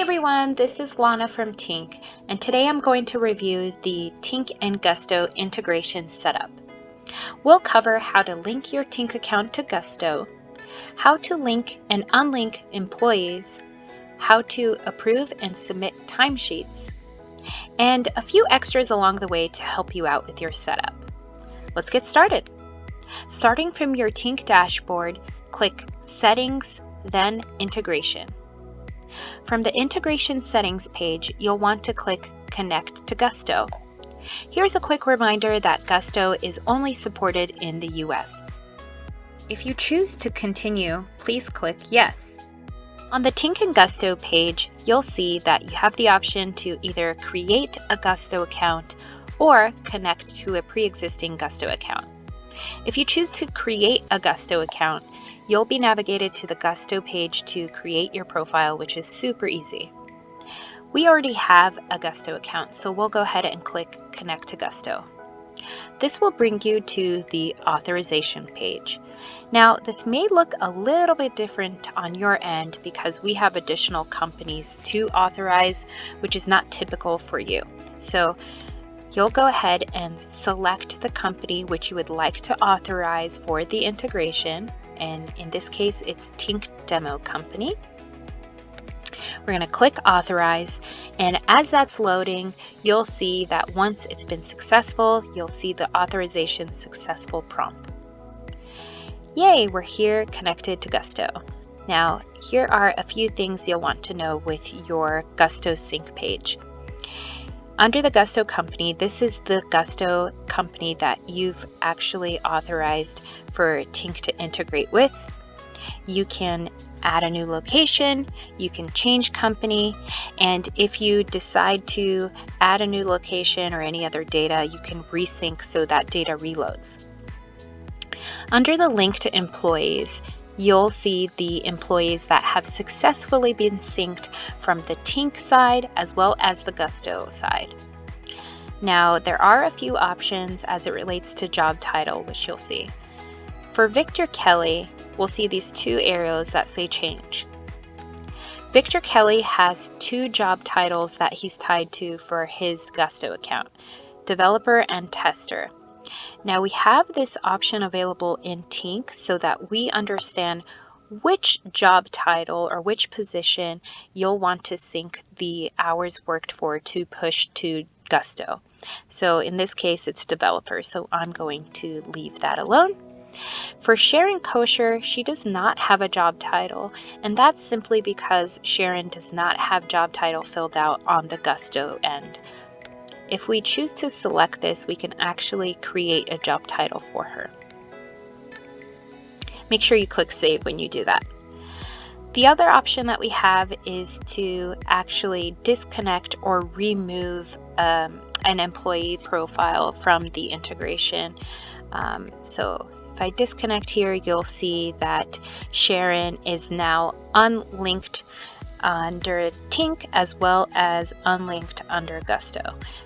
everyone, this is Lana from Tinq, and today I'm going to review the Tinq and Gusto integration setup. We'll cover how to link your Tinq account to Gusto, how to link and unlink employees, how to approve and submit timesheets, and a few extras along the way to help you out with your setup. Let's get started. Starting from your Tinq dashboard, click Settings, then Integration. From the Integration Settings page, you'll want to click Connect to Gusto. Here's a quick reminder that Gusto is only supported in the US. If you choose to continue, please click Yes. On the Tinq and Gusto page, you'll see that you have the option to either create a Gusto account or connect to a pre-existing Gusto account. If you choose to create a Gusto account, you'll be navigated to the Gusto page to create your profile, which is super easy. We already have a Gusto account, so we'll go ahead and click Connect to Gusto. This will bring you to the authorization page. Now, this may look a little bit different on your end because we have additional companies to authorize, which is not typical for you. So you'll go ahead and select the company which you would like to authorize for the integration. And in this case, it's Tinq Demo Company. We're going to click Authorize, and as that's loading, you'll see that once it's been successful, you'll see the Authorization Successful prompt. Yay, we're here connected to Gusto. Now, here are a few things you'll want to know with your Gusto sync page. Under the Gusto company, this is the Gusto company that you've actually authorized for Tinq to integrate with. You can add a new location, you can change company, and if you decide to add a new location or any other data, you can resync so that data reloads. Under the link to employees, you'll see the employees that have successfully been synced from the Tinq side as well as the Gusto side. Now, there are a few options as it relates to job title, which you'll see. For Victor Kelly, we'll see these two arrows that say change. Victor Kelly has two job titles that he's tied to for his Gusto account, developer and tester. Now we have this option available in Tinq so that we understand which job title or which position you'll want to sync the hours worked for to push to Gusto. So in this case, it's developer, so I'm going to leave that alone. For Sharon Kosher, she does not have a job title, and that's simply because Sharon does not have job title filled out on the Gusto end. If we choose to select this, we can actually create a job title for her. Make sure you click Save when you do that. The other option that we have is to actually disconnect or remove an employee profile from the integration. So if I disconnect here, you'll see that Sharon is now unlinked under Tinq as well as unlinked under Gusto.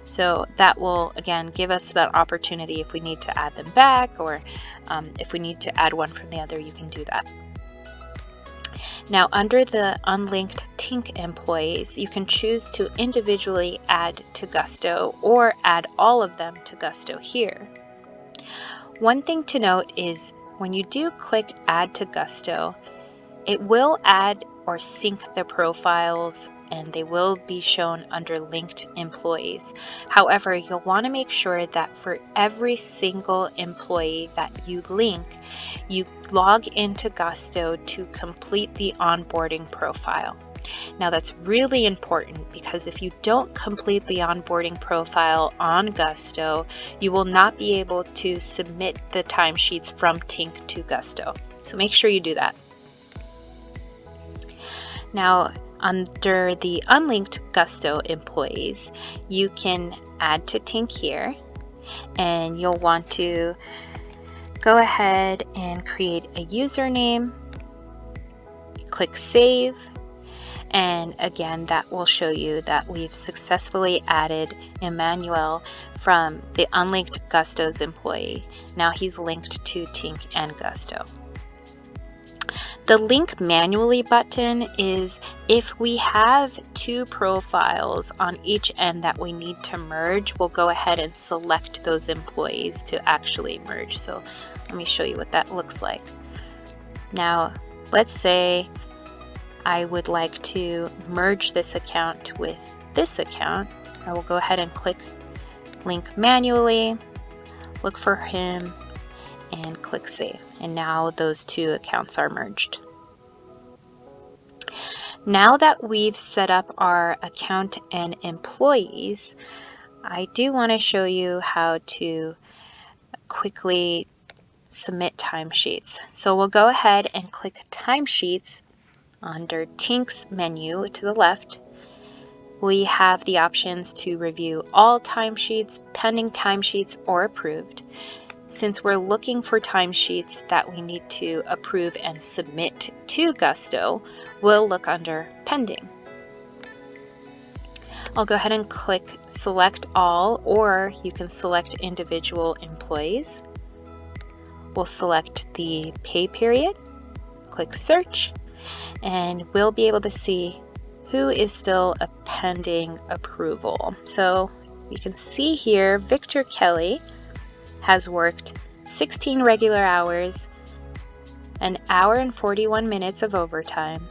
So that will again give us that opportunity if we need to add them back, or if we need to add one from the other, you can do that. Now under the unlinked Tinq employees, you can choose to individually add to Gusto or add all of them to Gusto here. One thing to note is when you do click Add to Gusto, it will add or sync the profiles and they will be shown under linked employees. However, you'll want to make sure that for every single employee that you link, you log into Gusto to complete the onboarding profile. Now that's really important because if you don't complete the onboarding profile on Gusto, you will not be able to submit the timesheets from Tinq to Gusto. So make sure you do that. Now, under the unlinked Gusto employees, you can add to Tinq here, and you'll want to go ahead and create a username, click Save, and again that will show you that we've successfully added Emmanuel from the unlinked Gusto's employee. Now he's linked to Tinq and Gusto. The link manually button is if we have two profiles on each end that we need to merge, we'll go ahead and select those employees to actually merge. So let me show you what that looks like. Now, let's say I would like to merge this account with this account. I will go ahead and click link manually, look for him, and click save. And now those two accounts are merged. Now that we've set up our account and employees, I do want to show you how to quickly submit timesheets. So we'll go ahead and click Timesheets under Tinq's menu to the left. We have the options to review all timesheets, pending timesheets, or approved. Since we're looking for timesheets that we need to approve and submit to Gusto, we'll look under Pending. I'll go ahead and click Select All, or you can select individual employees. We'll select the pay period, click Search, and we'll be able to see who is still a pending approval. So you can see here, Victor Kelly has worked 16 regular hours, an hour and 41 minutes of overtime,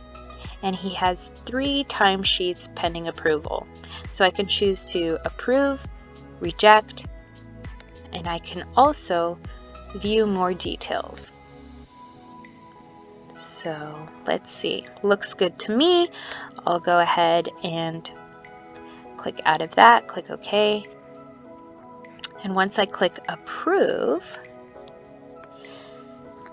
and he has 3 timesheets pending approval. So I can choose to approve, reject, and I can also view more details. So let's see, looks good to me. I'll go ahead and click out of that, click OK. And once I click approve,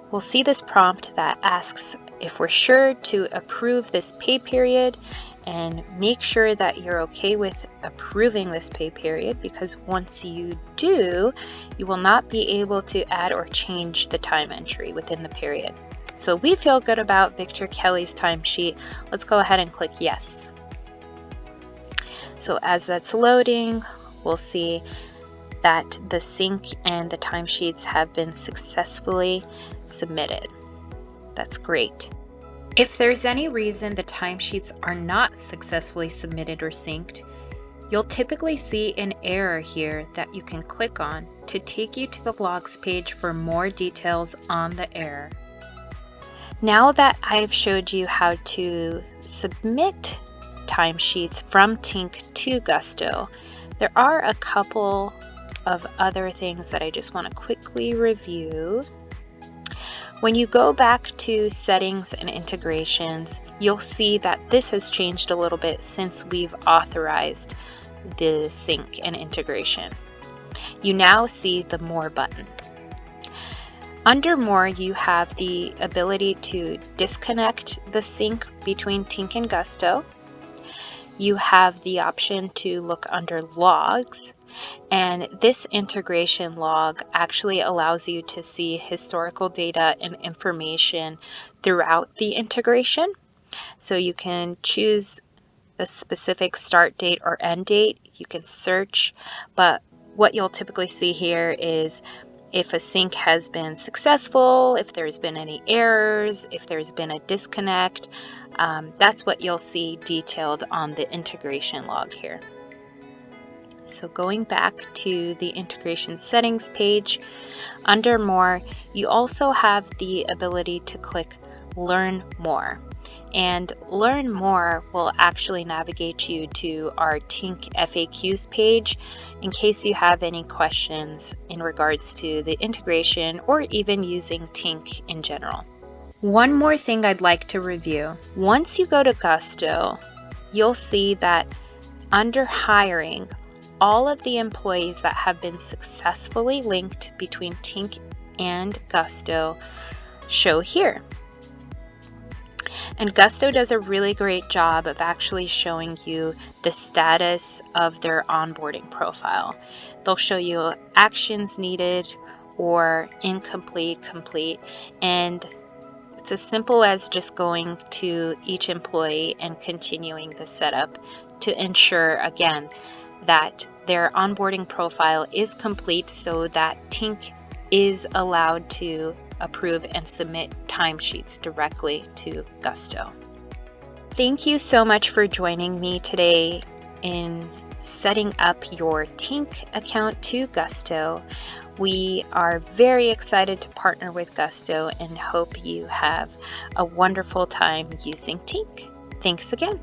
we'll see this prompt that asks if we're sure to approve this pay period, and make sure that you're okay with approving this pay period, because once you do, you will not be able to add or change the time entry within the period. So we feel good about Victor Kelly's timesheet. Let's go ahead and click yes. So as that's loading, we'll see that the sync and the timesheets have been successfully submitted. That's great. If there's any reason the timesheets are not successfully submitted or synced, you'll typically see an error here that you can click on to take you to the logs page for more details on the error. Now that I've showed you how to submit timesheets from Tinq to Gusto, there are a couple of other things that I just want to quickly review. When you go back to settings and integrations, you'll see that this has changed a little bit since we've authorized the sync and integration. You now see the More button. Under More, you have the ability to disconnect the sync between Tinq and Gusto. You have the option to look under Logs, and this integration log actually allows you to see historical data and information throughout the integration. So you can choose a specific start date or end date. You can search, but what you'll typically see here is if a sync has been successful, if there's been any errors, if there's been a disconnect. That's what you'll see detailed on the integration log here. So going back to the integration settings page, under More, you also have the ability to click Learn More. And Learn More will actually navigate you to our Tinq FAQs page in case you have any questions in regards to the integration or even using Tinq in general. One more thing I'd like to review. Once you go to Gusto, you'll see that under Hiring, all of the employees that have been successfully linked between Tinq and Gusto show here. And Gusto does a really great job of actually showing you the status of their onboarding profile. They'll show you actions needed or incomplete, complete, and it's as simple as just going to each employee and continuing the setup to ensure, again, that their onboarding profile is complete so that Tinq is allowed to approve and submit timesheets directly to Gusto. Thank you so much for joining me today in setting up your Tinq account to Gusto. We are very excited to partner with Gusto and hope you have a wonderful time using Tinq. Thanks again.